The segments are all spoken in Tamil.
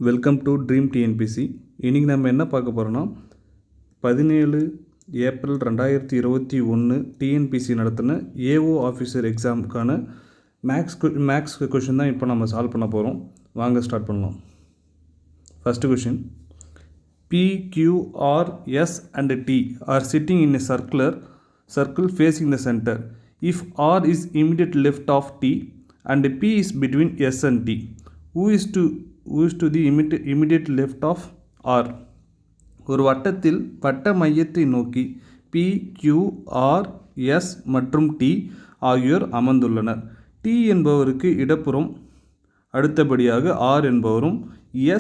Welcome to dream TNPSC. இன்றைக்கி நம்ம என்ன பார்க்க போகிறோன்னா 17 ஏப்ரல் 2021 டிஎன்பிசி நடத்தின ஏஓ ஆஃபீஸர் எக்ஸாமுக்கான மேக்ஸ் கொஷின் தான் இப்போ நம்ம சால்வ் பண்ண போகிறோம். வாங்க ஸ்டார்ட் பண்ணலாம். First question, P, Q, R, S and T are sitting in a circle facing the center. If R is immediate left of T and P is between S and T, who is to the immediate left of R? ஒரு வட்டத்தில் வட்ட மையத்தை நோக்கி P, Q, R, S மற்றும் T ஆகியோர் அமர்ந்துள்ளனர். T என்பவருக்கு இடப்புறம் அடுத்தபடியாக R என்பவரும்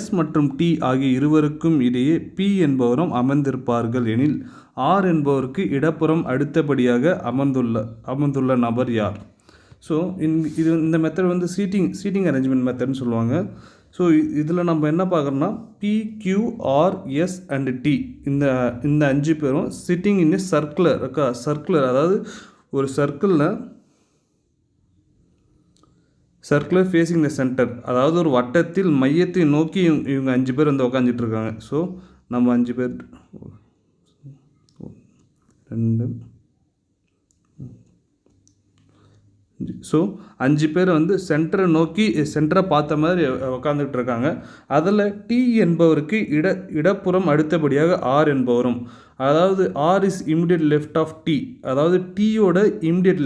S மற்றும் T ஆகிய இருவருக்கும் இடையே P என்பவரும் அமர்ந்திருப்பார்கள் எனில் R என்பவருக்கு இடப்புறம் அடுத்தபடியாக அமர்ந்துள்ள நபர் யார்? ஸோ இந்த மெத்தட் வந்து சீட்டிங் அரேஞ்ச்மெண்ட் மெத்தட்னு சொல்லுவாங்க. ஸோ இதில் நம்ம என்ன பார்க்குறோன்னா P, Q, R, S and T இந்த 5 பேரும் சிட்டிங் இன் சர்க்குலர், அதாவது ஒரு சர்க்குலர் ஃபேஸிங் த சென்டர், அதாவது ஒரு வட்டத்தில் மையத்தை நோக்கி இவங்க 5 பேர் வந்து உக்காந்துட்டு இருக்காங்க. ஸோ நம்ம 5 பேர் 2 ஸோ 5 பேர் வந்து சென்டரை பார்த்த மாதிரி உக்காந்துக்கிட்டு இருக்காங்க. அதில் T என்பவருக்கு இடப்புறம் அடுத்தபடியாக R என்பவரும், அதாவது R is immediate left of T, அதாவது Tயோட இமிடியேட்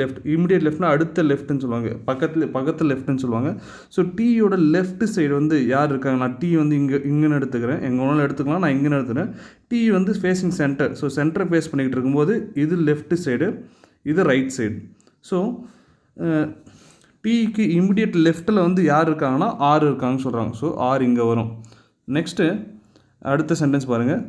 லெஃப்ட்னா அடுத்த லெஃப்ட்னு சொல்லுவாங்க, பக்கத்தில் லெஃப்ட்னு சொல்லுவாங்க. ஸோ Tயோட லெஃப்ட் சைடு வந்து யார் இருக்காங்க? நான் T வந்து இங்கேன்னு எடுத்துக்கிறேன், எங்கே வேணாலும் எடுத்துக்கலாம், நான் இங்கேன்னு எடுத்துக்கிறேன். T வந்து ஃபேஸிங் சென்டர், ஸோ சென்டரை ஃபேஸ் பண்ணிக்கிட்டு இருக்கும்போது இது லெஃப்ட் சைடு, இது ரைட் சைடு. ஸோ Tக்கு இமிடியேட் லெஃப்ட்டில் வந்து யார் இருக்காங்கன்னா R இருக்காங்கன்னு சொல்கிறாங்க. ஸோ R இங்கே வரும். நெக்ஸ்ட்டு அடுத்த சென்டென்ஸ் பாருங்கள்,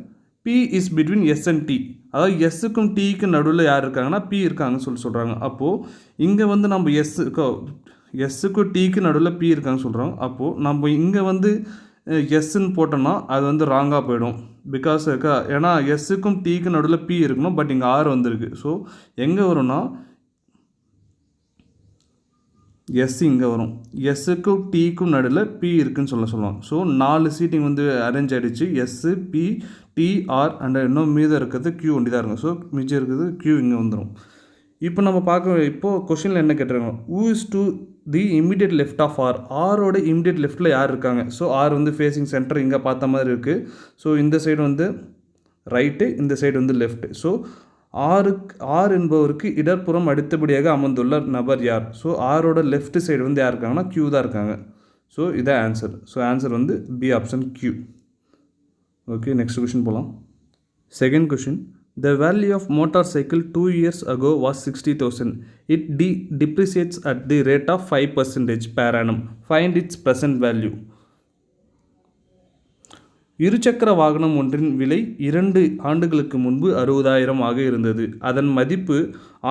P is between S and T, அதாவது எஸ்ஸுக்கும் Tக்கு நடுவில் யார் இருக்காங்கன்னா P இருக்காங்கன்னு சொல்கிறாங்க. அப்போது இங்கே வந்து நம்ம எஸ்ஸுக்கும் Tக்கு நடுவில் P இருக்காங்கன்னு சொல்கிறாங்க. அப்போது நம்ம இங்கே வந்து எஸ்ன்னு போட்டோம்னா அது வந்து ராங்காக போயிடும். பிகாஸ் ஏன்னா எஸ்ஸுக்கும் Tக்கு நடுவில் P இருக்கணும், பட் இங்கே R வந்துருக்கு. ஸோ எங்கே வரும்னா எஸ் இங்கே வரும், எஸ்ஸுக்கும் Tக்கும் நடுவில் P இருக்குன்னு சொல்லுவாங்க. ஸோ 4 சீட்டிங் வந்து அரேஞ்ச் ஆகிடுச்சு. S, P, T, R and இன்னும் மீதம் இருக்கிறது Q ஒண்டி தான் இருக்கும். ஸோ மிச்சம் இருக்கிறது Q இங்கே வந்துடும். இப்போ நம்ம இப்போது கொஷினில் என்ன கேட்டிருக்காங்க, who is to the immediate left of R? ஆரோட இமிடியேட் லெஃப்ட்டில் யார் இருக்காங்க? ஸோ R வந்து ஃபேஸிங் சென்டர் இங்கே பார்த்த மாதிரி இருக்குது. ஸோ இந்த சைடு வந்து ரைட்டு, இந்த சைடு வந்து லெஃப்ட்டு. ஸோ R என்பவருக்கு இடப்புறம் அடுத்தபடியாக அமர்ந்துள்ள நபர் யார்? ஸோ ஆரோட லெஃப்ட் சைடு வந்து யார் இருக்காங்கன்னா Q தான் இருக்காங்க. ஸோ இதான் ஆன்சர். ஸோ ஆன்சர் வந்து B option Q. Okay, next question போகலாம். Second question, the value of motorcycle 2 years ago was 60,000. It depreciates at the rate of 5% per annum. Find its present value. இருசக்கர வாகனம் ஒன்றின் விலை 2 ஆண்டுகளுக்கு முன்பு 60,000 ஆக இருந்தது. அதன் மதிப்பு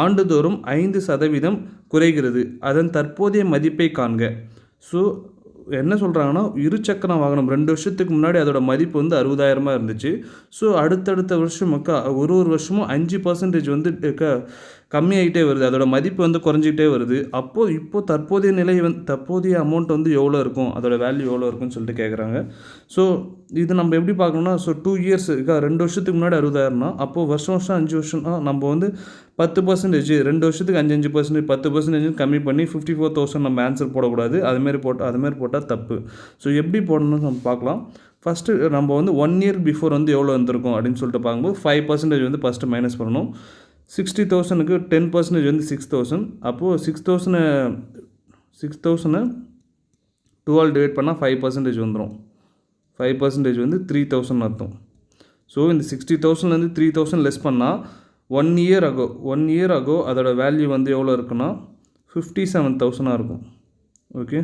ஆண்டுதோறும் 5% குறைகிறது. அதன் தற்போதைய மதிப்பை காண்க. ஸோ என்ன சொல்கிறாங்கன்னா, இருசக்கர வாகனம் 2 வருஷத்துக்கு முன்னாடி அதோட மதிப்பு வந்து 60,000 இருந்துச்சு. ஸோ அடுத்தடுத்த வருஷம் ஒரு வருஷமும் 5% வந்து கம்மியாகிட்டே வருது, அதோட மதிப்பு வந்து குறைஞ்சிக்கிட்டே வருது. இப்போது தற்போதைய அமௌண்ட் வந்து எவ்வளோ இருக்கும், அதோட வேல்யூ எவ்வளோ இருக்குன்னு சொல்லிட்டு கேட்குறாங்க. ஸோ இது நம்ம எப்படி பார்க்கணும்னா, ஸோ 2 years 2 வருஷத்துக்கு முன்னாடி 60,000னா அப்போது வருஷம் 5 வருஷம்னா நம்ம வந்து 10%, 2 வருஷத்துக்கு 5% 10% கம்மி பண்ணி 54,000 நம்ம ஆன்சர் போடக்கூடாது. அதுமாரி போட்டால் தப்பு. ஸோ எப்படி போடணும்னு நம்ம பார்க்கலாம். ஃபஸ்ட்டு நம்ம வந்து 1 year பிஃபோர் வந்து எவ்வளோ வந்திருக்கும் அப்படின்னு சொல்லிட்டு பார்க்கும்போது 5% வந்து ஃபஸ்ட்டு மைனஸ் பண்ணணும். 60,000க்கு 10% வந்து 6,000. அப்போது 6,000 12 டிவைட் பண்ணால் 5% வந்துடும். 5% வந்து 3,000 அர்த்தம். ஸோ இந்த 60,000 3,000 லெஸ் பண்ணால் 1 year ago அதோட வேல்யூ வந்து எவ்வளோ இருக்குன்னா 57,000 இருக்கும். ஓகே,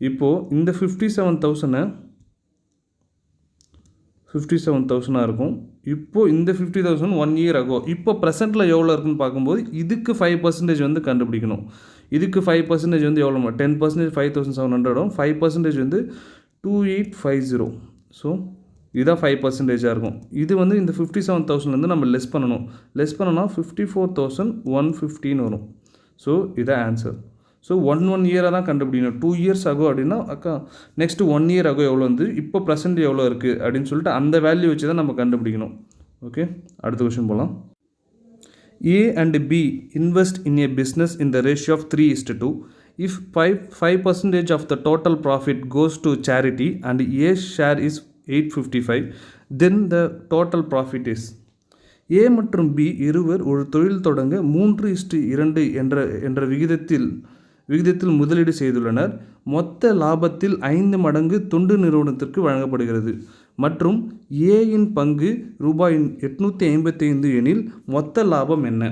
இப்போது இந்த 57,000 இருக்கும். இப்போது இந்த 50,000 1 year ago, இப்போ ப்ரெசென்ட்டில் எவ்வளோ இருக்குன்னு பார்க்கும்போது இதுக்கு 5% வந்து கண்டுபிடிக்கணும். இதுக்கு 5% வந்து எவ்வளோ? 10% 5,700, 5% வந்து 2,850. ஸோ இதான் 5%ஆக இருக்கும். இது வந்து இந்த 57,000 நம்ம லெஸ் பண்ணணும். லெஸ் பண்ணோன்னா 54,115 வரும். ஸோ இதான் ஆன்சர். ஸோ ஒன் இயராக தான் கண்டுபிடிக்கணும். 2 years ago அப்படின்னா அக்கா நெக்ஸ்ட்டு 1 year ago எவ்வளோ வந்து இப்போ ப்ரெசென்ட் எவ்வளோ இருக்குது அப்படின்னு சொல்லிட்டு அந்த வேல்யூ வச்சு தான் நம்ம கண்டுபிடிக்கணும். ஓகே, அடுத்த கொஷின் போகலாம். A and B invest in a business in the ratio of 3:2. If 5% of the total profit goes to charity and A's share is 855, then the total profit is. A மற்றும் B இருவர் ஒரு தொழில் தொடங்க 3:2 என்ற விகிதத்தில் முதலீடு செய்துள்ளனர். மொத்த லாபத்தில் 5 மடங்கு தொண்டு நிறுவனத்திற்கு வழங்கப்படுகிறது மற்றும் ஏயின் பங்கு ரூபாய் 855 எனில் மொத்த லாபம் என்ன?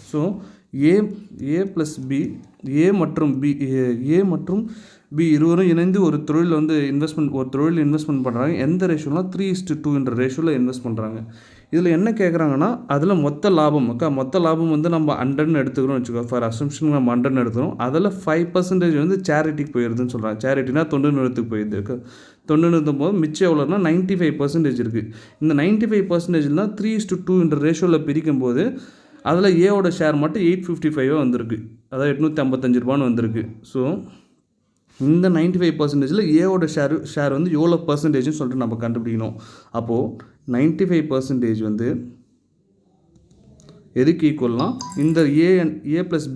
So A plus B A மற்றும் பி இருவரும் இணைந்து ஒரு தொழில் வந்து இன்வெஸ்ட்மெண்ட் பண்ணுறாங்க. எந்த ரேஷியோனா 3:2 என்ற ரேஷியோவில் இன்வெஸ்ட் பண்ணுறாங்க. இதில் என்ன கேட்குறாங்கன்னா அதில் மொத்த லாபம் வந்து நம்ம 100ன்னு எடுத்துக்கிறோம் வச்சுக்கோ. ஃபார் அசம்ஷன் நம்ம 100ன்னு எடுத்துக்கிறோம். அதில் 5% வந்து சேரிட்டிக்கு போயிடுதுன்னு சொல்கிறாங்க. சேரிட்டினா தொண்டு நிறுவனத்துக்கு போயிடுது. தொண்டு நிறுத்தும் போது மிச்சம் எவ்வளோனா 95% இருக்குது. இந்த 95% தான் 3:2 என்ற ரேஷியோவில் பிரிக்கும் போது அதில் ஏவோட ஷேர் மட்டும் 855 வந்திருக்கு. அதாவது 855 ரூபான்னு வந்திருக்கு. ஸோ இந்த 95%ல் ஏவோட ஷேர் வந்து எவ்வளோ பர்சன்டேஜ்னு சொல்லிட்டு நம்ம கண்டுபிடிக்கணும். அப்போது 95% வந்து எதுக்கு ஈக்குவல்னா இந்த ஏ ப்ளஸ்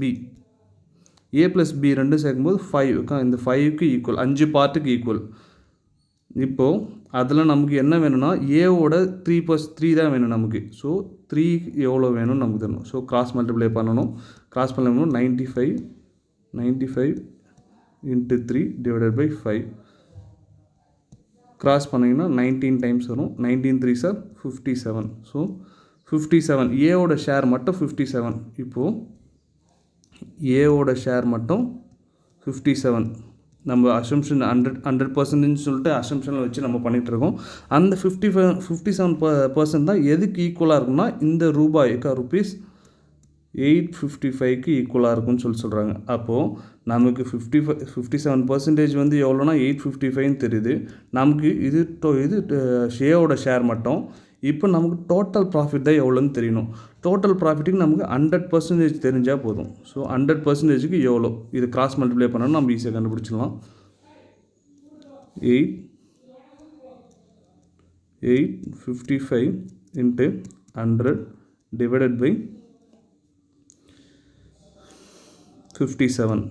பி ரெண்டும் சேர்க்கும்போது 5 இந்த 5க்கு ஈக்குவல், 5 பார்ட்டுக்கு ஈக்குவல். இப்போது அதில் நமக்கு என்ன வேணும்னா ஏவோட 3 தான் வேணும் நமக்கு. ஸோ 3 எவ்வளோ வேணும்னு நமக்கு தரணும். ஸோ கிராஸ் மல்டிப்ளை பண்ணணும். 95 into 3 divided by 5 கிராஸ் பண்ணிங்கன்னா 19 டைம்ஸ் வரும். 19 3s are 57. ஸோ 57 ஏவோட ஷேர் மட்டும் 57. இப்போது ஏவோட ஷேர் மட்டும் 57. நம்ம அசம்ஷன் 100% சொல்லிட்டு அசம்ஷனில் வச்சு நம்ம பண்ணிகிட்ருக்கோம். அந்த 57% தான் எதுக்கு ஈக்குவலாக இருக்குன்னா இந்த ரூபாய்க்கு ₹855க்கு ஈக்குவலாக இருக்கும்னு சொல்கிறாங்க. அப்போது நமக்கு 57% வந்து எவ்வளோனா 855ன்னு தெரியுது. நமக்கு இது ஷேவோட ஷேர் மட்டும். இப்போ நமக்கு டோட்டல் ப்ராஃபிட் தான் எவ்வளோன்னு தெரியணும். டோட்டல் ப்ராஃபிட்டுக்கு நமக்கு 100% தெரிஞ்சால் போதும். ஸோ 100%க்கு எவ்வளோ இது கிராஸ் மல்டிப்ளை பண்ணணும், நம்ம ஈஸியாக கண்டுபிடிச்சிடலாம். 855 into 100 divided by 57.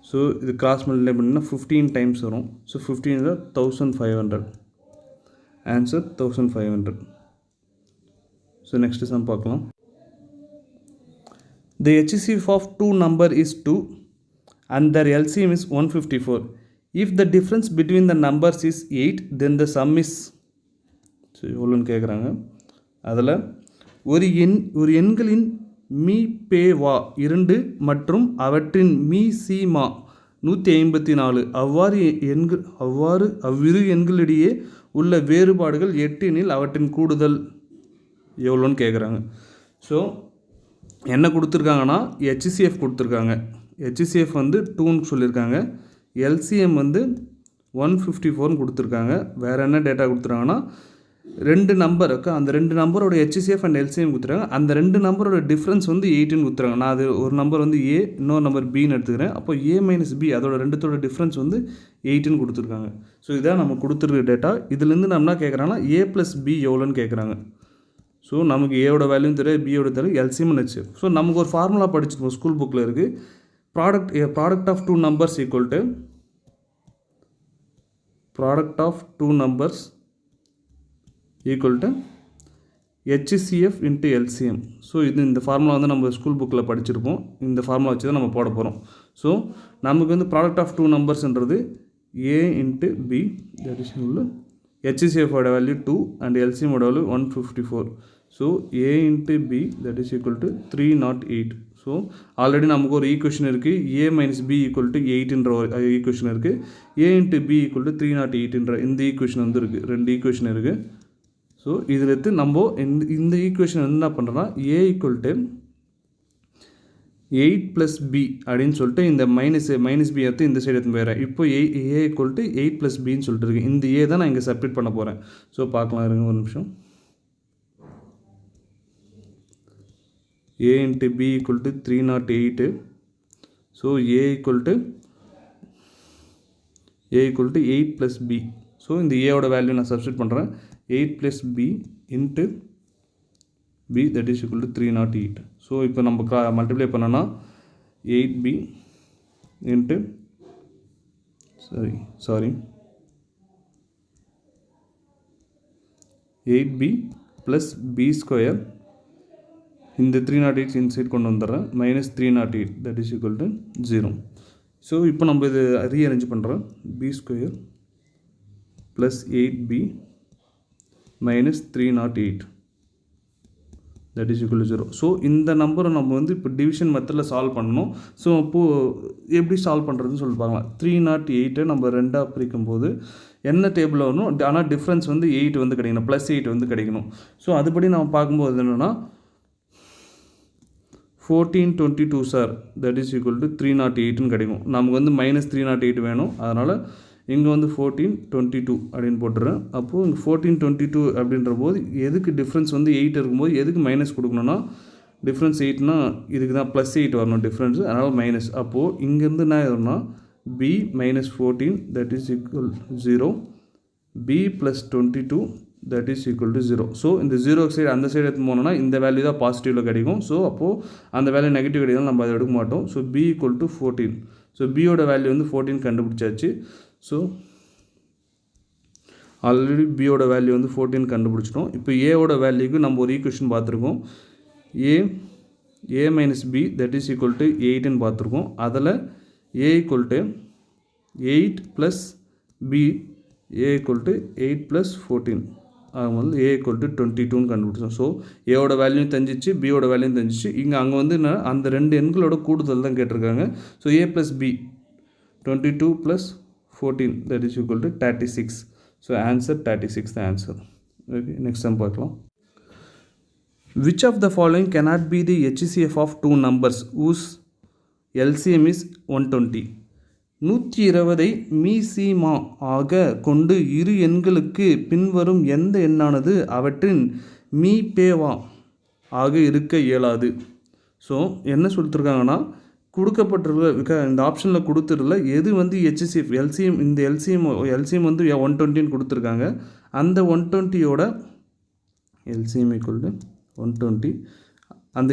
ஸோ இது கிராஸ் மல்டிப்ளை பண்ணிங்கன்னா 15 டைம்ஸ் வரும். So 15 1500. Answer 1500. So next sum பார்க்கலாம். The HCF of two number is 2 and their LCM is 154. If the difference between the numbers is 8, then the sum is. So எவ்வளோன்னு கேட்குறாங்க. அதில் ஒரு எண்களின் மீ பே வா 2 மற்றும் அவற்றின் மீ சி மா 154. அவ்விரு எண்களிடையே உள்ள வேறுபாடுகள் 8 எனில் அவற்றின் கூடுதல் எவ்வளோன்னு கேட்குறாங்க. ஸோ என்ன கொடுத்துருக்காங்கன்னா HCF கொடுத்துருக்காங்க. HCF வந்து 2ன்னு சொல்லியிருக்காங்க. LCM வந்து 154ன்னு கொடுத்துருக்காங்க. வேறு என்ன டேட்டா கொடுத்துருக்காங்கன்னா 2 நம்பர் அந்த 2 நம்பரோட HCF அண்ட் LCM கொடுத்துருக்காங்க. அந்த 2 நம்பரோட டிஃப்ரென்ஸ் வந்து 8ன்னு கொடுத்துருக்காங்க. நான் அது ஒரு நம்பர் வந்து ஏ, இன்னொரு நம்பர் பின்னு எடுத்துக்கிறேன். அப்போ A - B அதோட ரெண்டுத்தோட டிஃப்ரென்ஸ் வந்து 8ன்னு கொடுத்துருக்காங்க. ஸோ இதான் நம்ம கொடுத்துருக்க டேட்டா. இதுலேருந்து நம்ம என்ன கேட்குறாங்கன்னா A + B எவ்வளோன்னு கேட்குறாங்க. ஸோ நமக்கு ஏவோட வேல்யூன்னு தெரியும், பியோட தெரியும், LCM HCF. ஸோ நமக்கு ஒரு ஃபார்முலா படிச்சிருக்கோம், ஸ்கூல் புக்கில் இருக்குது. Product of two numbers equal to product of two numbers equal to HCF into LCM. So இந்த ஃபார்முலா வந்து நம்ம ஸ்கூல் புக்கில் படிச்சிருப்போம். இந்த ஃபார்முலா வச்சு தான் நம்ம போட போகிறோம். ஸோ நமக்கு வந்து ப்ராடக்ட் ஆஃப் டூ நம்பர்ஸ்ன்றது A into B, that is HCF ஓட வேல்யூ 2 அண்ட் LCM ஓட value 154. So A into B that is equal to 308. So already நமக்கு ஒரு ஈக்குவேஷன் இருக்குது. A - B ஈக்குவல் டு 8ன்ற ஒரு ஈக்குவேஷன் இருக்குது. A into B equal to 308ன்ற இந்த ஈக்குவேஷன் வந்து இருக்குது. 2 ஈக்குவேஷன் இருக்குது. ஸோ இதில் எடுத்து நம்ம இந்த ஈக்குவேஷன் என்ன பண்ணுறோன்னா A ஈக்குவல் டு 8 + B அப்படின்னு சொல்லிட்டு இந்த மைனஸ் B எடுத்து இந்த சைடு எடுத்து போயிடுறேன். இப்போ A ஈக்குவல் டு 8 + Bன்னு சொல்லிட்டு இருக்கு. இந்த A தான் நான் இங்கே செப்பரேட் பண்ண போகிறேன். ஸோ பார்க்கலாம், இருங்க ஒரு நிமிஷம். A into B equal to 308. So a equal to 8 plus b. So இந்த ஏவோட வேல்யூ நான் சப்ஸ்டியூட் பண்ணுறேன். 8 plus b into b that is equal to 308. So இப்போ நம்ம மல்டிப்ளை பண்ணோன்னா 8b into sorry 8b plus b square இந்த 308 இன்சைட் கொண்டு வந்துடுறேன் minus 308 that is equal to 0. So இப்போ நம்ம இது ரீஅரேஞ்ச் பண்ணுறோம். b square plus 8b minus 308 that is equal to 0. So இந்த நம்பரை நம்ம வந்து இப்போ டிவிஷன் மெத்தடில் சால்வ் பண்ணணும். ஸோ அப்போது எப்படி சால்வ் பண்ணுறதுன்னு சொல்லி பார்க்கலாம். 308 நம்ம ரெண்டாக பிரிக்கும்போது என்ன டேபிளில் வரணும், ஆனால் டிஃப்ரென்ஸ் வந்து 8 வந்து கிடைக்கணும், ப்ளஸ் 8 வந்து கிடைக்கணும். ஸோ அதுபடி நம்ம பார்க்கும்போது என்னென்னா 1422 sir that is equal to 308ன்னு கிடைக்கும். நமக்கு வந்து மைனஸ் 308 வேணும், அதனால் இங்கே வந்து 1422 அப்படின்னு போட்டுறேன். அப்போது இங்கே 1422 அப்படின்ற போது எதுக்கு டிஃப்ரென்ஸ் வந்து 8 இருக்கும்போது எதுக்கு மைனஸ் கொடுக்கணுன்னா, டிஃப்ரென்ஸ் 8னா இதுக்கு தான் ப்ளஸ் 8 வரணும் டிஃப்ரென்ஸ், அதனால் மைனஸ். அப்போது இங்கேருந்து என்ன ஆயிரும்னா b minus 14 that is equal 0, b plus 22 that is equal to 0. So இந்த 0 சைடு அந்த சைடு எடுத்து போனோம்னா இந்த வேல்யூ தான் பாசிட்டிவில் கிடைக்கும். ஸோ அப்போது அந்த வேல்யூ நெகட்டிவ் கிடைக்கும், நம்ம அதை எடுக்க மாட்டோம். So b equal to 14. So பியோட வேல்யூ வந்து 14 கண்டுபிடிச்சாச்சு. ஸோ ஆல்ரெடி பியோட வேல்யூ வந்து 14 கண்டுபிடிச்சிட்டோம். இப்போ ஏவோட வேல்யூக்கு நம்ம ஒரு ஈக்குவேஷன் பார்த்துருக்கோம். a minus b that is equal to 8ன்னு பார்த்துருக்கோம். அதில் a equal to 8 plus b a equal to 8 plus 14 வந்து a equal to 22ன்னு கண்டுபிடிச்சோம். ஸோ ஏவோட வேல்யூ தெரிஞ்சிச்சு, பியோட வேல்யூ தெரிஞ்சிச்சு. அங்கே வந்து அந்த ரெண்டு எண்களோட கூடுதல் தான் கேட்டிருக்காங்க. So a plus b 22 plus 14 that is equal to 36. So answer 36 தான் ஆன்சர். ஓகே, நெக்ஸ்ட் டைம் பார்க்கலாம். Which of the following cannot be the HCF of two numbers whose LCM is 120? 120 மீசிமா ஆக கொண்டு இரு எண்களுக்கு பின்வரும் எந்த எண்ணானது அவற்றின் மீபேவா ஆக இருக்க இயலாது. ஸோ என்ன சொல்லிட்டுருக்காங்கன்னா, கொடுக்கப்பட்டிருக்க இந்த ஆப்ஷனில் கொடுத்துருல எது வந்து HCF எல்சிஎம், இந்த எல்சிஎம் வந்து 120ன்னு கொடுத்துருக்காங்க. அந்த 120யோட எல்சிஎம் ஈக்குவல் டு 120, அந்த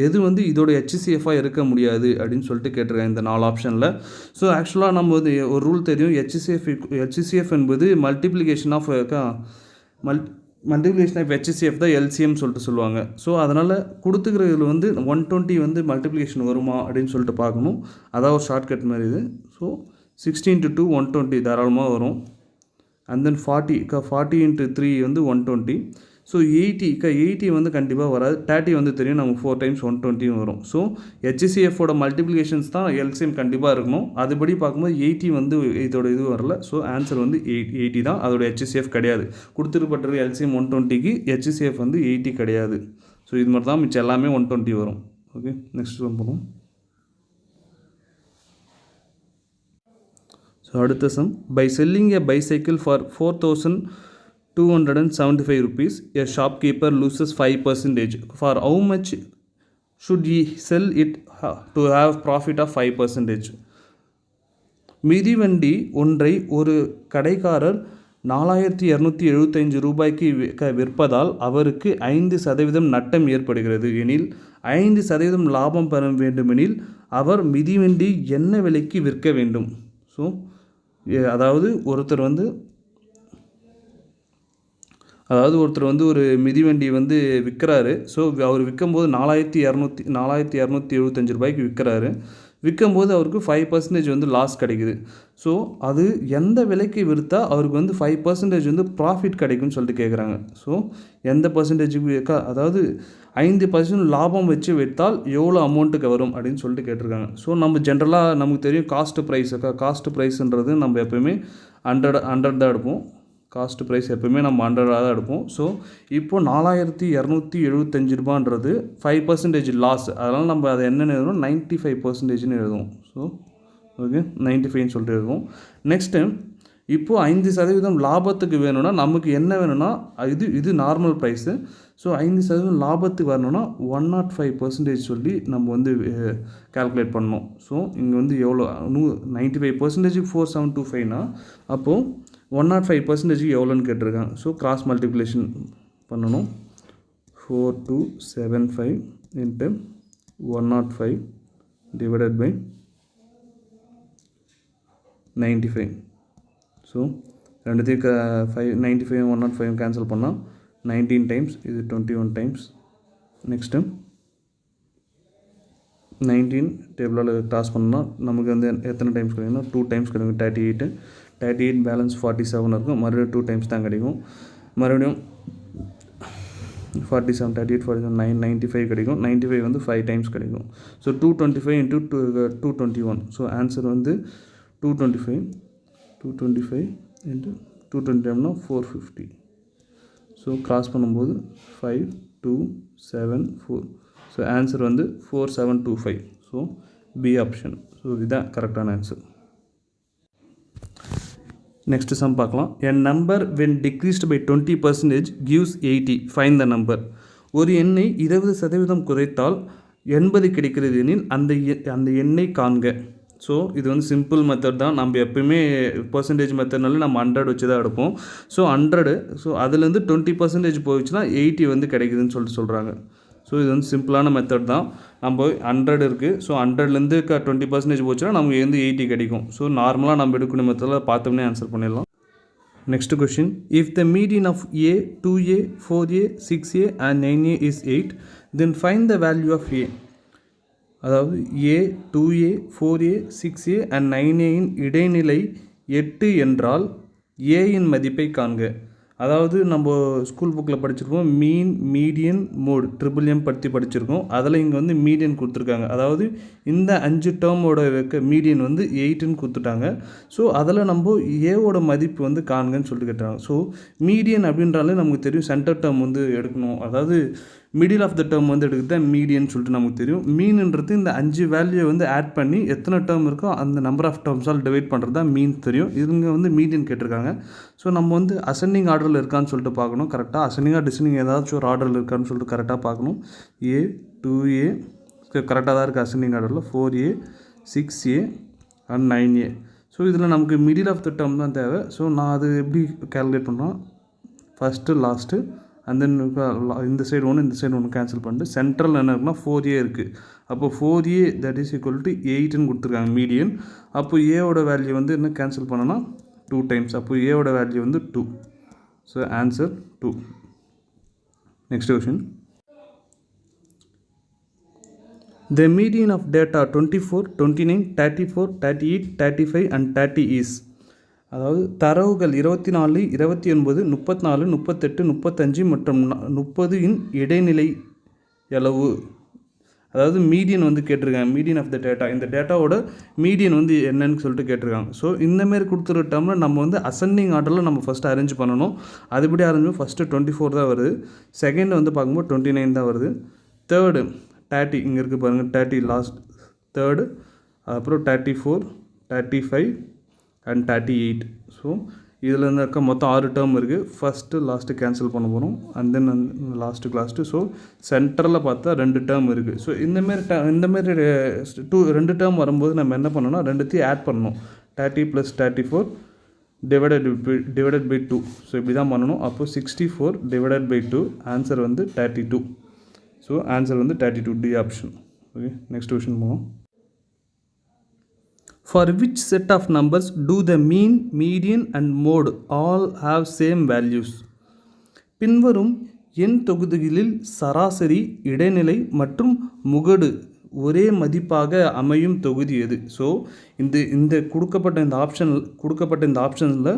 எது வந்து இதோட HCF-ஆக இருக்க முடியாது அப்படின்னு சொல்லிட்டு கேட்டிருக்காங்க இந்த 4 ஆப்ஷனில். ஸோ ஆக்சுவலாக நம்ம வந்து ஒரு ரூல் தெரியும், HCF என்பது மல்டிப்ளிகேஷன் ஆஃப் HCF தான் LCM சொல்லிட்டு சொல்லுவாங்க. ஸோ அதனால் கொடுத்துக்கிறதுல வந்து 120 வந்து மல்டிப்ளிகேஷன் வருமா அப்படின்னு சொல்லிட்டு பார்க்கணும். அதாவது ஒரு ஷார்ட்கட் மாதிரி இது. ஸோ 16 × 2 120 தாராளமாக வரும். அண்ட் தென் 40 × 3 வந்து 120. ஸோ 80 வந்து கண்டிப்பாக வராது. 30 வந்து தெரியும் நமக்கு 4 × 120 வரும். ஸோ HCF-ஓட மல்டிப்ளிகேஷன்ஸ் தான் LCM கண்டிப்பாக இருக்கணும். அதுபடி பார்க்கும்போது 80 வந்து இதோட இது வரல. ஸோ ஆன்சர் வந்து 80 தான், அதோட HCF கிடையாது. கொடுத்துருப்பட்ட LCM 120க்கு HCF வந்து 80 கிடையாது. ஸோ இது மாதிரி தான் மிச்சம் எல்லாமே 120 வரும். ஓகே, நெக்ஸ்ட் ஒன் போகணும். ஸோ அடுத்த sum, by selling a bicycle for 4,275 rupees, a shopkeeper loses 5%. For how much should he sell it to have profit of 5%? மிதிவண்டி ஒன்றை ஒரு கடைக்காரர் 4,275 ரூபாய்க்கு விற்பதால் அவருக்கு 5% நட்டம் ஏற்படுகிறது எனில் 5% லாபம் பெற வேண்டுமெனில் அவர் மிதிவண்டி என்ன விலைக்கு விற்க வேண்டும்? ஸோ அதாவது ஒருத்தர் வந்து ஒரு மிதிவண்டி வந்து விற்கிறாரு. ஸோ அவர் விற்கும்போது 4,275 ரூபாய்க்கு விற்கிறாரு. விற்கும்போது அவருக்கு 5% வந்து லாஸ் கிடைக்குது. ஸோ அது எந்த விலைக்கு விற்றா அவருக்கு வந்து 5% வந்து ப்ராஃபிட் கிடைக்கும்னு சொல்லிட்டு கேட்குறாங்க. ஸோ எந்த பர்சன்டேஜுக்கு, அதாவது 5% லாபம் வச்சு விற்றால் எவ்வளோ அமௌண்ட்டுக்கு வரும் அப்படின்னு சொல்லிட்டு கேட்டிருக்காங்க. ஸோ நம்ம ஜென்ரலாக நமக்கு தெரியும் காஸ்ட் ப்ரைஸுன்றது நம்ம எப்போயுமே 100 தான் எடுப்போம். காஸ்ட் ப்ரைஸ் எப்போயுமே நம்ம 100 தான் எடுப்போம். ஸோ இப்போது 4,275 ரூபான்றது 5% லாஸ், அதனால் நம்ம அதை என்னென்னு எழுதுவோம், 95%ன்னு எழுதுவோம். ஸோ ஓகே, 95ன்னு சொல்லிட்டு எழுதுவோம். நெக்ஸ்ட்டு இப்போது 5% லாபத்துக்கு வேணும்னா நமக்கு என்ன வேணும்னா இது நார்மல் ப்ரைஸு. ஸோ 5% லாபத்துக்கு வரணும்னா 105% சொல்லி நம்ம வந்து கால்குலேட் பண்ணணும். ஸோ இங்கே வந்து எவ்வளோ 95% 4725னா அப்போது 105% எவ்வளோன்னு கேட்டிருக்காங்க. ஸோ கிராஸ் மல்டிப்ளிகேஷன் பண்ணணும். 4275 into 105 divided by 95. ஸோ ரெண்டுத்தையும் 95 105 கேன்சல் பண்ணால் 19 டைம்ஸ், இது 21 டைம்ஸ். நெக்ஸ்ட்டு 19 டேபிளால் க்ராஸ் பண்ணால் நமக்கு வந்து எத்தனை டைம்ஸ் கிடைக்கும்னா 2 டைம்ஸ் கிடைக்கும். 38 பேலன்ஸ் 47 இருக்கும். மறுபடியும் 2 டைம்ஸ் தான் கிடைக்கும். மறுபடியும் 47 38 47 995 கிடைக்கும். 95 வந்து 5 டைம்ஸ் கிடைக்கும். So 225 into 221. ஸோ ஆன்சர் வந்து 225 into 220 450. ஸோ கிராஸ் பண்ணும்போது 5274. ஸோ ஆன்சர் வந்து 4725. So B option. ஸோ இதுதான் கரெக்டான ஆன்சர். நெக்ஸ்ட் சம் பார்க்கலாம். a number when decreased by 20% gives 80. find the number. ஒரு எண்ணை 20% குறைத்தால் 80 கிடைக்கிறது எனில் அந்த எண்ணை காண்க. ஸோ இது வந்து சிம்பிள் மெத்தட் தான். நம்ம எப்பயுமே பர்சன்டேஜ் மெத்தட்னால நம்ம 100 வச்சு தான் எடுப்போம். ஸோ 100, ஸோ அதுலேருந்து 20% போயிடுச்சுன்னா 80 வந்து கிடைக்குதுன்னு சொல்கிறாங்க. ஸோ இது வந்து சிம்பிளான மெத்தட் தான். நம்ம 100 இருக்குது. ஸோ 100லேருந்து 20% போச்சுன்னா நமக்கு வந்து 80 கிடைக்கும். ஸோ நார்மலாக நம்ம எடுக்கணும் மெத்தடில் பார்த்தோம்னே ஆன்சர் பண்ணிடலாம். Next question. If the median of A, 2A, 4A, 6A and 9A is 8, then find the value of A. அதாவது A, 2A, 4A, 6A and 9A இன் இடைநிலை 8 என்றால் A இன் மதிப்பை காண்க. அதாவது நம்ம ஸ்கூல் புக்கில் படிச்சிருக்கோம் மீன், மீடியன், மோட் MMM பற்றி படிச்சிருக்கோம். அதில் இங்கே வந்து மீடியன் கொடுத்துருக்காங்க. அதாவது இந்த 5 டேர்மோட மீடியன் வந்து 8ன்னு கொடுத்துட்டாங்க. ஸோ அதில் நம்ம ஏவோட மதிப்பு வந்து காண்கன்னு சொல்லிட்டு கேட்டாங்க. ஸோ மீடியன் அப்படின்றாலே நமக்கு தெரியும் சென்டர் டேர்ம் வந்து எடுக்கணும். அதாவது மிடில் ஆஃப் த டேர்ம் வந்து எடுக்கிறது தான் மீடியன் சொல்லிட்டு நமக்கு தெரியும். மீன்ன்றது இந்த 5 வேல்யூ வந்து ஆட் பண்ணி எத்தனை டேர்ம் இருக்கோ அந்த நம்பர் ஆஃப் டேர்ம்ஸால் டிவைட் பண்ணுறது தான் மீன் தெரியும். இவங்க வந்து மீடியன் கேட்டிருக்காங்க. ஸோ நம்ம வந்து அசெண்டிங் ஆர்டரில் இருக்கான்னு சொல்லிட்டு பார்க்கணும். கரெக்டாக அசெண்டிங்காக டிசெண்டிங் ஏதாச்சும் ஒரு ஆர்டரில் இருக்கான்னு சொல்லிட்டு கரெக்டாக பார்க்கணும். A, 2A கரெக்டாக தான் இருக்குது அசெண்டிங் ஆர்டரில். 4A, 6A and 9A. So இதில் நமக்கு மிடில் ஆஃப் த டேர்ம் தான் தேவை. ஸோ நான் அது எப்படி கேல்குலேட் பண்ணோம், ஃபஸ்ட்டு லாஸ்ட்டு அண்ட் தென் இந்த சைடு ஒன்று இந்த சைடு ஒன்று கேன்சல் பண்ணிட்டு சென்ட்ரல் என்ன இருக்குன்னா 4A இருக்குது. அப்போ 4A that is equal to 8ன்னு கொடுத்துருக்காங்க மீடியன். அப்போ ஏவோட வேல்யூ வந்து என்ன கேன்சல் பண்ணோன்னா 2 டைம்ஸ். அப்போ ஏவோட வேல்யூ வந்து 2. So answer 2. Next question. The median of data 24, 29, 34, 38, 35 and 30 is. அதாவது தரவுகள் 24, 29, 34, 38, 35 மற்றும் 30 இன் இடைநிலை எவ்வளவு. அதாவது மீடியன் வந்து கேட்டிருக்காங்க. மீடியன் ஆஃப் த டேட்டா, இந்த டேட்டாவோட மீடியன் வந்து என்னன்னு சொல்லிட்டு கேட்டிருக்காங்க. ஸோ இந்தமாரி கொடுத்துருட்டோம்னா நம்ம வந்து அசெண்டிங் ஆர்டரில் நம்ம ஃபஸ்ட்டு அரேஞ்ச் பண்ணணும். அதுபடி அரேஞ்ச் ஃபஸ்ட்டு 24 தான் வருது. செகண்ட் வந்து பார்க்கும்போது 29 தான் வருது. தேர்டு 30 இங்கே இருக்குது பாருங்கள், 30 லாஸ்ட் தேர்டு. அப்புறம் 34, 35 அண்ட் 38. ஸோ இதில் இருக்க மொத்தம் 6 டேர்ம் இருக்குது. ஃபஸ்ட்டு லாஸ்ட்டு கேன்சல் பண்ண போகிறோம் அண்ட் தென் லாஸ்ட்டு. ஸோ சென்டரில் பார்த்தா 2 டேர்ம் இருக்குது. ஸோ இந்தமாரி 2 டேர்ம் வரும்போது நம்ம என்ன பண்ணணும்னா ரெண்டுத்தையும் ஆட் பண்ணணும். 30 + 34 டிவைடட் பை 2. ஸோ இப்படி தான் பண்ணணும். அப்போது 64 டிவைடட் பை 2 ஆன்சர் வந்து 32. ஸோ ஆன்சர் வந்து 32, D option. Okay, next question போவோம். For which set of numbers do the mean, median and mode all have same values? பின்வரும் எண் தொகுதிகளில் சராசரி, இடைநிலை மற்றும் முகடு ஒரே மதிப்பாக அமையும் தொகுதி எது? ஸோ இந்த கொடுக்கப்பட்ட இந்த ஆப்ஷனில்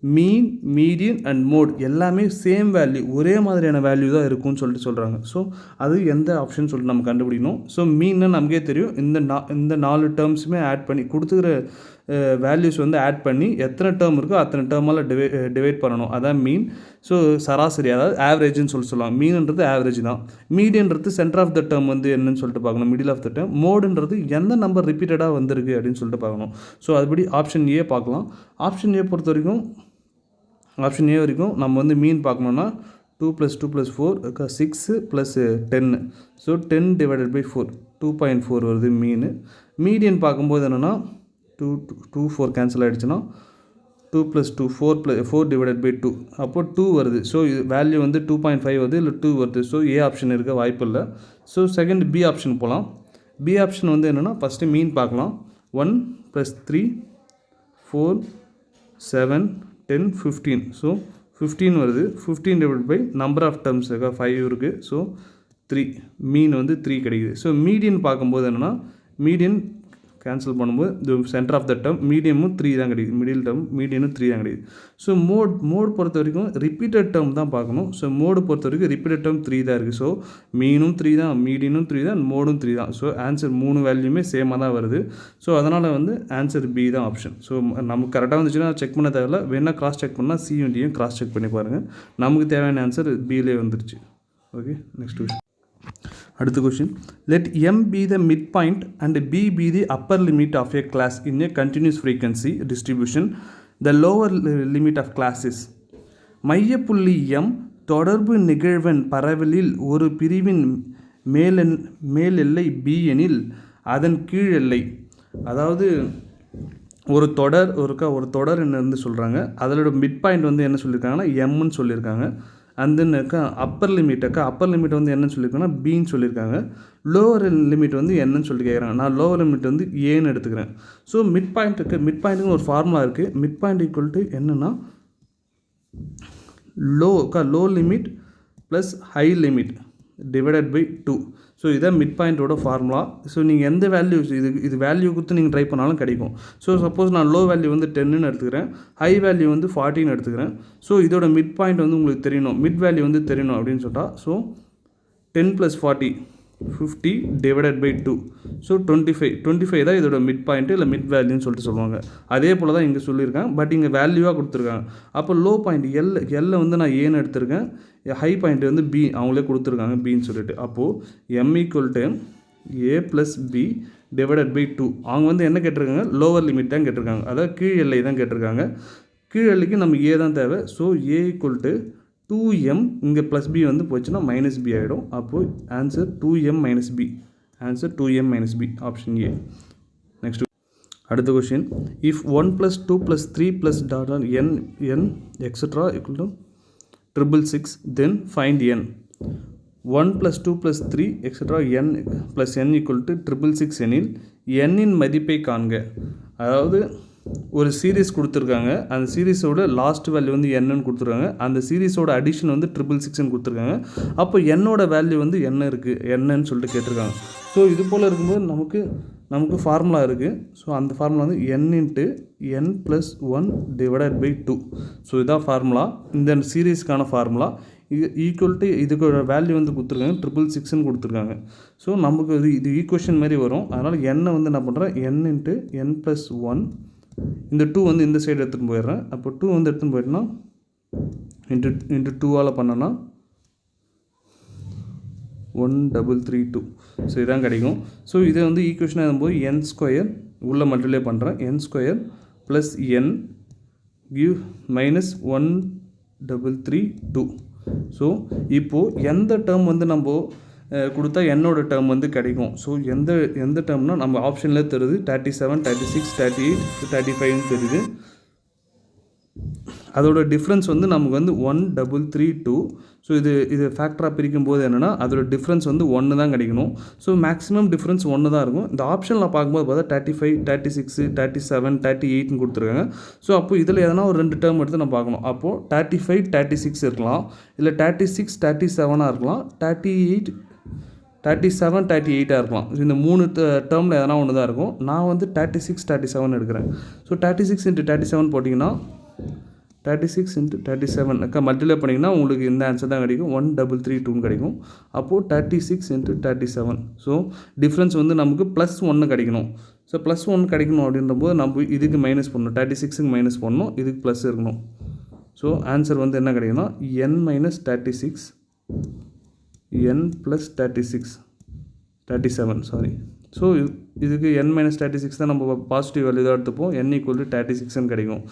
மீன், மீடியன் அண்ட் மோட் எல்லாமே சேம் வேல்யூ, ஒரே மாதிரியான வேல்யூ தான் இருக்கும்னு சொல்கிறாங்க. ஸோ அது எந்த ஆப்ஷன் சொல்லிட்டு நம்ம கண்டுபிடிக்கணும். ஸோ மீன்னா நமக்கே தெரியும். இந்த 4 டேர்ம்ஸுமே ஆட் பண்ணி கொடுத்துக்கிற வேல்யூஸ் வந்து ஆட் பண்ணி எத்தனை டேர்ம் இருக்கோ அத்தனை டேர்மால் டிவைட் பண்ணணும். அதான் மீன். ஸோ சராசரி, அதாவது ஆவரேஜ்னு சொல்லுவாங்க. மீன்ன்றது ஆவரேஜ் தான். மீடியன்றது சென்டர் ஆஃப் த டேர்ம் வந்து என்னன்னு சொல்லிட்டு பார்க்கணும், மிடில் ஆஃப் த டேர்ம். மோடுன்றது எந்த நம்பர் ரிப்பீட்டடாக வந்திருக்கு அப்படின்னு சொல்லிட்டு பார்க்கணும். ஸோ அதுபடி ஆப்ஷன் ஏ பார்க்கலாம். ஆப்ஷன் ஏ பொறுத்த வரைக்கும் நம்ம வந்து மீன் பார்க்கணுன்னா 2 + 2 + 4 6 + 10. ஸோ 10 / 4 2.4 வருது மீன். மீடியன் பார்க்கும்போது என்னென்னா 2 4 கேன்சல் ஆகிடுச்சுன்னா 2 + 2 4 / 2 அப்போது 2 வருது. ஸோ இது வேல்யூ வந்து 2.5 வருது, இல்லை 2 வருது. ஸோ ஏ ஆப்ஷன் இருக்க வாய்ப்பு இல்லை. ஸோ செகண்ட் பி ஆப்ஷன் போகலாம். பி ஆப்ஷன் வந்து என்னென்னா ஃபஸ்ட்டு மீன் பார்க்கலாம். 1 + 3 4 7 10 15. ஸோ 15 வருது. 15 / நம்பர் ஆஃப் டேர்ம்ஸ் இருக்கா 5 இருக்குது. ஸோ 3 மீன் வந்து 3 கிடைக்குது. ஸோ மீடியன் பார்க்கும்போது என்னென்னா மீடியன் கேன்சல் பண்ணும்போது இந்த சென்டர் ஆஃப் த டேர்ம் மீடியமும் 3 தான் கிடைக்குது, மிடில் டேர்ம் மீடியனும் 3 தான் கிடைக்குது. ஸோ மோட் பொறுத்த வரைக்கும் ரிப்பீட்டட் டேர்ம் தான் பார்க்கணும். ஸோ மோடு பொறுத்த வரைக்கும் ரிப்பீட்டட் டேர்ம் 3 தான் இருக்குது. ஸோ மீனும் 3 தான், மீடியனும் 3 தான், மோடும் 3 தான். ஸோ ஆன்சர் 3 வேல்யூமே சேமாக தான் வருது. ஸோ அதனால் வந்து ஆன்சர் பி தான் ஆப்ஷன். ஸோ நமக்கு கரெக்டாக வந்துச்சுன்னா செக் பண்ண தேவையில்ல. வேணால் கிராஸ் செக் பண்ணால் சியும் கிராஸ் செக் பண்ணி பாருங்கள். நமக்கு தேவையான ஆன்சர் பிலே வந்துருச்சு. Okay, next question. அடுத்த question. Let m be the midpoint and b be the upper limit of a class in a continuous frequency distribution. The lower limit of class is. மையப்புள்ளி m தொடர்பு நிகழ்வெண் பரவலில் ஒரு பிரிவின் மேல் எல்லை b எனில் அதன் கீழ் எல்லை, அதாவது ஒரு தொடர் என்ன வந்து சொல்கிறாங்க, அதோட மிட் பாயிண்ட் வந்து என்ன சொல்லியிருக்காங்கன்னா எம்னு சொல்லியிருக்காங்க. அண்ட் தென் அப்பர் லிமிட் வந்து என்னன்னு சொல்லியிருக்காங்கன்னா பின்னு சொல்லியிருக்காங்க. லோவர் லிமிட் வந்து என்னன்னு சொல்லி கேட்குறாங்க. நான் லோவர் லிமிட் வந்து ஏன்னு எடுத்துக்கிறேன். ஸோ மிட் பாயிண்ட்டுக்கு ஒரு ஃபார்முலா இருக்குது. மிட் பாயிண்ட் ஈக்குவல் டு என்னென்னா low limit plus high limit divided by 2. So இதான் மிட் பாயிண்ட்டோட ஃபார்முலா. ஸோ நீங்கள் எந்த வேல்யூ இது வேல்யூ கொடுத்து நீங்கள் ட்ரை பண்ணாலும் கிடைக்கும். ஸோ சப்போஸ் நான் லோ வேல்யூ வந்து 10ன்னு எடுத்துக்கிறேன், ஹை வேல்யூ வந்து 40ன்னு எடுத்துக்கிறேன். ஸோ இதோட மிட் பாயிண்ட் வந்து உங்களுக்கு தெரியணும், மிட் வேல்யூ வந்து தெரியணும் அப்படின்னு சொல்லிட்டா. So 10 + 40 50 divided by 2. ஸோ 25 தான் இதோட மிட் பாயிண்ட்டு இல்லை மிட் வேல்யூன்னு சொல்லிட்டு சொல்லுவாங்க. அதே போல் தான் இங்கே சொல்லியிருக்காங்க. பட் இங்கே வேல்யூவாக கொடுத்துருக்காங்க. அப்போ லோ பாயிண்ட் எல்லை வந்து நான் ஏன்னு எடுத்திருக்கேன், ஹை பாயிண்ட் வந்து பி அவங்களே கொடுத்துருக்காங்க பின்னு சொல்லிட்டு. அப்போது m = a + b divided by 2. அவங்க வந்து என்ன கேட்டிருக்காங்க, லோவர் லிமிட் தான் கேட்டிருக்காங்க, அதாவது கீழ் எல்லை தான் கேட்டிருக்காங்க. கீழ் எல்லைக்கு நம்ம ஏ தான் தேவை. ஸோ a = 2m, இங்கே ப்ளஸ் பி வந்து போச்சுன்னா மைனஸ் பி ஆகிடும். அப்போது answer 2m - b. Answer 2m - b, option A. Next அடுத்த question. If 1 + 2 + 3 + n etc. = 666, then find n. 1 + 2 + 3 etc. n + n = 666 எனில் n இன் மதிப்பை காண்க. அதாவது ஒரு சீரீஸ் கொடுத்துருக்காங்க, அந்த சீரீஸோட லாஸ்ட் வேல்யூ வந்து என்னன்னு கொடுத்துருக்காங்க, அந்த சீரீஸோட அடிஷன் வந்து 666ன்னு கொடுத்துருக்காங்க. அப்போ என்னோட வேல்யூ வந்து என்ன இருக்குது என்னன்னு சொல்லிட்டு கேட்டிருக்காங்க. ஸோ இது போல் இருக்கும்போது நமக்கு ஃபார்முலா இருக்குது. ஸோ அந்த ஃபார்முலா வந்து n × n + 1 divided by 2. So இதான் ஃபார்முலா, இந்த சீரீஸ்க்கான ஃபார்முலா. ஈக்குவல் டு இதுக்கு வேல்யூ வந்து கொடுத்துருக்காங்க 666ன்னு கொடுத்துருக்காங்க. ஸோ நமக்கு இது ஈக்குவேஷன் மாதிரி வரும். அதனால் n வந்து என்ன பண்ணுறேன், n × n + 1, இந்த 2 வந்து இந்த சைடு எடுத்துகிட்டு போயிடுறேன். அப்போ 2 வந்து எடுத்துகிட்டு போயிட்டோன்னா இன்ட்டு 2ஆல் பண்ணோன்னா 1332. ஸோ இதான் கிடைக்கும். ஸோ இதை வந்து ஈக்குவேஷனாக இருக்கும்போது n² உள்ளே மல்டிப்ளை பண்ணுறேன். n² + n give -1332. ஸோ இப்போது எந்த டேர்ம் வந்து நம்ம கொடுத்தா என்னோட டேர்ம் வந்து கிடைக்கும். ஸோ எந்த டேர்ம்னால் நம்ம ஆப்ஷனில் தெரியுது 37 36 38 35ன்னு தெரியுது. அதோட டிஃப்ரென்ஸ் வந்து நமக்கு வந்து 1332. ஸோ இது ஃபேக்டராக பிரிக்கும் போது என்னென்னா அதோட டிஃப்ரென்ஸ் வந்து 1 தான் கிடைக்கணும். ஸோ மேக்ஸிமம் டிஃப்ரென்ஸ் 1 தான் இருக்கும். இந்த ஆப்ஷனில் பார்க்கும்போது பார்த்தா 35 36 37 38ன்னு கொடுத்துருக்காங்க. ஸோ அப்போது இதில் எதனா ஒரு 2 டேர்ம் எடுத்து நம்ம பார்க்கணும். அப்போது 35 36 இருக்கலாம், இல்லை 36 37ஆக இருக்கலாம், 37 38ஆக இருக்கலாம். இந்த 3 டேர்மில் எதனா ஒன்று தான் இருக்கும். நான் வந்து 36 37 எடுக்கிறேன். ஸோ 36 × 37 போட்டிங்கன்னா 36 × 37 மல்டிப்ளை பண்ணிங்கன்னா உங்களுக்கு இந்த ஆன்சர் தான் கிடைக்கும், 1332 கிடைக்கும். அப்போது 36 × 37. ஸோ டிஃப்ரென்ஸ் வந்து நமக்கு +1 கிடைக்கணும். ஸோ ஸோ +1 கிடைக்கணும் அப்படின்றபோது நம்ம இதுக்கு மைனஸ் பண்ணணும், 36க்கு மைனஸ் பண்ணணும், இதுக்கு ப்ளஸ் இருக்கணும். ஸோ ஆன்சர் வந்து என்ன கிடைக்குன்னா n minus 36 n plus 37 sorry. So இதுக்கு n மைனஸ் 36 தான் நம்ம பாசிட்டிவ் வேல்யூ தான் எடுத்துப்போம், n ஈக்குவல் டு 36ன்னு கிடைக்கும்.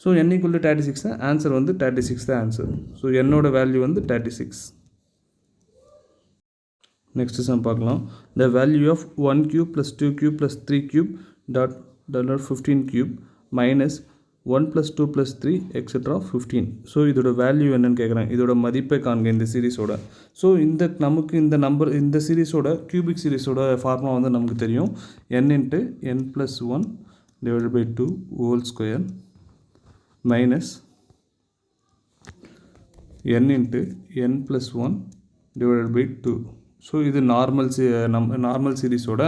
ஸோ n ஈக்குவல் டு 36 தான் ஆன்சர், வந்து 36 தான் ஆன்சர். ஸோ என்னோட வேல்யூ வந்து 36. நெக்ஸ்ட் சம் பார்க்கலாம். The value of 1 cube plus 2 cube plus 3 cube dot 15 cube minus 1 plus 2 plus 3 etcetera 15. So இதோட வேல்யூ என்னன்னு கேட்குறேன், இதோட மதிப்பை காண்க இந்த சீரீஸோட. ஸோ நமக்கு இந்த நம்பர், இந்த சீரீஸோட கியூபிக் சீரீஸோட ஃபார்முலா வந்து நமக்கு தெரியும், n into n plus 1 divided by 2 whole square minus n into n plus 1 divided by 2. So இது நார்மல் சீரீஸோட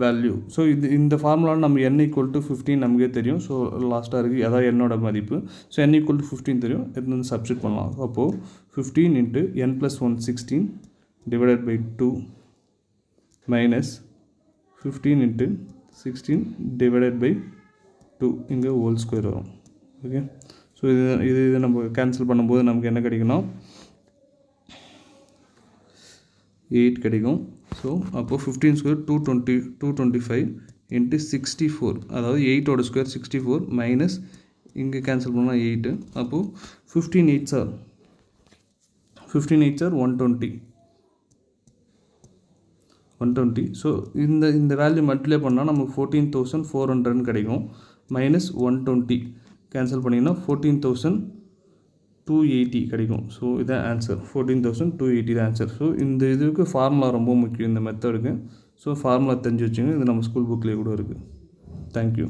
வேல்யூ. ஸோ இந்த ஃபார்முலாவில் நம்ம n ஈக்குவல் டு 15 நமக்கே தெரியும். ஸோ லாஸ்ட்டாக இருக்குது, அதான் என்னோட மதிப்பு. ஸோ n ஈக்குவல் டு 15 தெரியும், இது வந்து சப்ஸ்டிட் பண்ணலாம். அப்போது 15 into n plus 1 16 divided by 2 minus 15 into 16 divided by 2 இங்கே ஹோல் ஸ்கொயர் வரும். ஓகே, ஸோ இது நம்ம கேன்சல் பண்ணும்போது நமக்கு என்ன கிடைக்கணும், 8 கிடைக்கும். ஸோ அப்போது 15 ஸ்கொயர் 225 இன்ட்டு 64, அதாவது 8ஓட ஸ்கொயர் 64 மைனஸ் இங்கே கேன்சல் பண்ணால் 8. அப்போது 15 8s are 120. ஸோ இந்த வேல்யூ மல்டிப்ளை பண்ணால் நமக்கு 14,400 கிடைக்கும். மைனஸ் 120 கேன்சல் பண்ணிங்கன்னா 14,280 கிடைக்கும். ஸோ இதான் ஆன்சர், 14,280 தான் ஆன்சர். ஸோ இந்த இதுக்கு ஃபார்முலா ரொம்ப முக்கியம், இந்த மெத்தடுக்கு. ஸோ ஃபார்முலா தெரிஞ்சு வச்சுங்க, இது நம்ம ஸ்கூல் புக்லேயே கூட இருக்குது. தேங்க்யூ.